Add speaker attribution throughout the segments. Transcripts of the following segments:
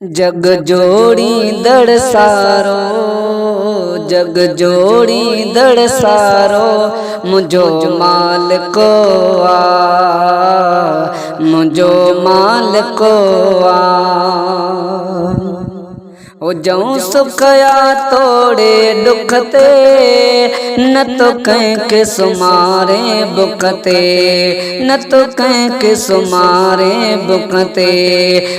Speaker 1: जग जोड़ी दड़ सारो, जग जोड़ी दड़ सारो, मुझो मालिको आ, मुझो मालिको आ। ओ जऊं सुखया तोड़े दुख ते, न तो कंहिंखे सुमारे बुख ते, न तो कंहिंखे सुमारे बुख ते।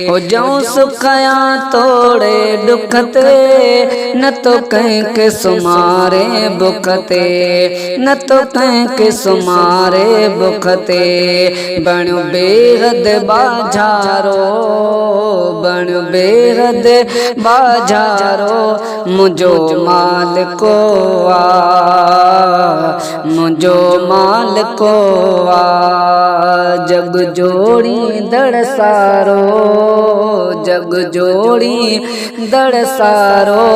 Speaker 1: ओ जऊं सुखया तोड़े दुख ते, न तो कंहिंखे सुमारे बुख ते, न तो कंहिंखे सुमारे बुख ते। बणियो बेहद बाझारो, बणियो बेहद बाझारो, मुझो मालिको आ, मुझो मालिको आ। जग जोड़ी दड़ सारो, जग जोड़ी दड़ सारो,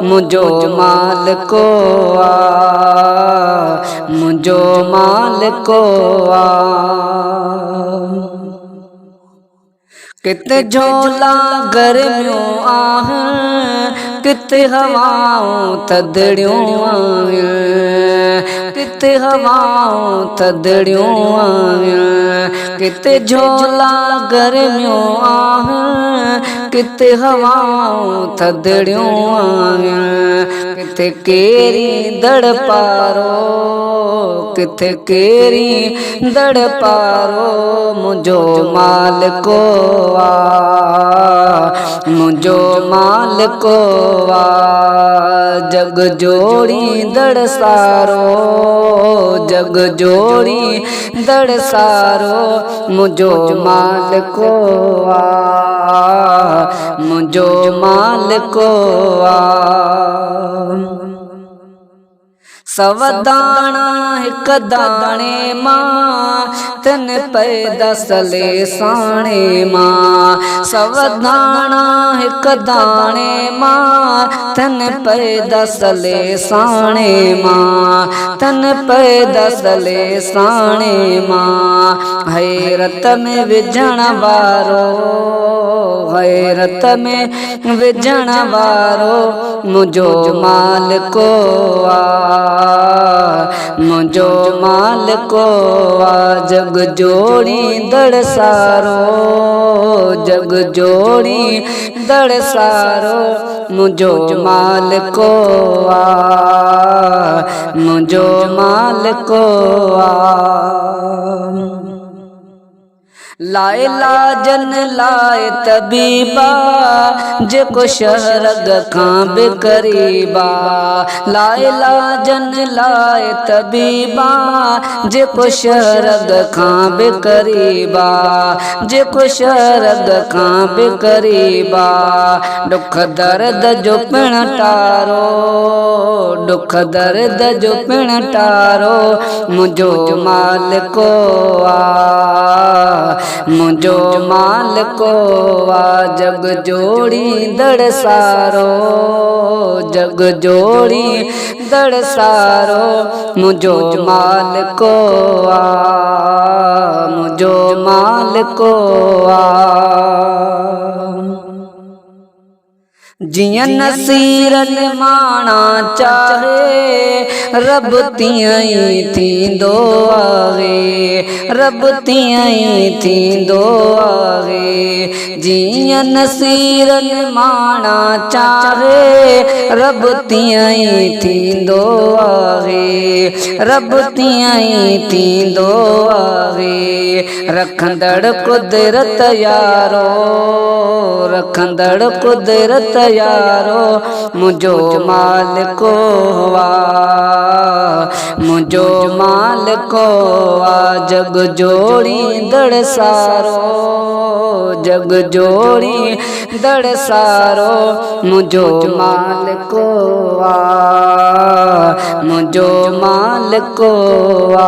Speaker 1: मुझो मालिको आ, मुझो मालिको आ। किते झोला गर्मियों आह, किते हवाओं थदड़ियों आहियां, किते हवाओं थदड़ियों आहियां। किते झोला गर्मियों आह, किते हवाओं थदड़ियों आहियां। किते केरी दड़ पारो, किते केरी दड़ पारो, मुझो मालिको आ, मुझो मालिको आ। जग जोड़ी दड़ सारो, जग जोड़ी दड़ सारो, मुझो मालिको आ, मुझो मालिको आ। सवदाना हिक दाणे मां, तन पैदा सले साणे मां। सवदाना हिक दाणे मां, तन पैदा सले साणे मां, तन पैदा सले साणे मां। हैरत में विझण वारो, हैरत में विझण वारो, मुझो मालिको आ, मुझो मालिको आ। जग जोड़ी दड़ सारो, जग जोड़ी दड़ सारो, मुझो मालिको आ, मुझो मालिको आ। लाए लाजन लाए तबीबा, जेको शहरग खां बि करीबा। लाए लाजन लाए तबीबा, जेको शहरग खां बि करीबा, जेको शहरग खां बि करीबा। दुख दर्द जो पिण टारो, दुख दर्द जो पिण टारो, मुझो मालिको आ, मुझो मालिको आ। जग जोड़ी दड़ सारो, जग जोड़ी दड़ सारो, मुझो मालिको आ, मुझो मालिको आ। जियां नसीरन माणा चाहे, रब तियां ई थींदो आहे, रब तियां ई थींदो आहे। जियां नसीरन माणा चाहे, रब तियां ई थींदो आहे, रब तियां ई थींदो आहे। रखंदड़ कुदरत यारो, रखंदड़ कुदरत यारो, मुझो मालिको आ, मुझो मालिको आ। जग जोड़ी दड़ सारो, जग जोड़ी दड़ सारो, मुझो मालिको आ, मुझो मालिको आ।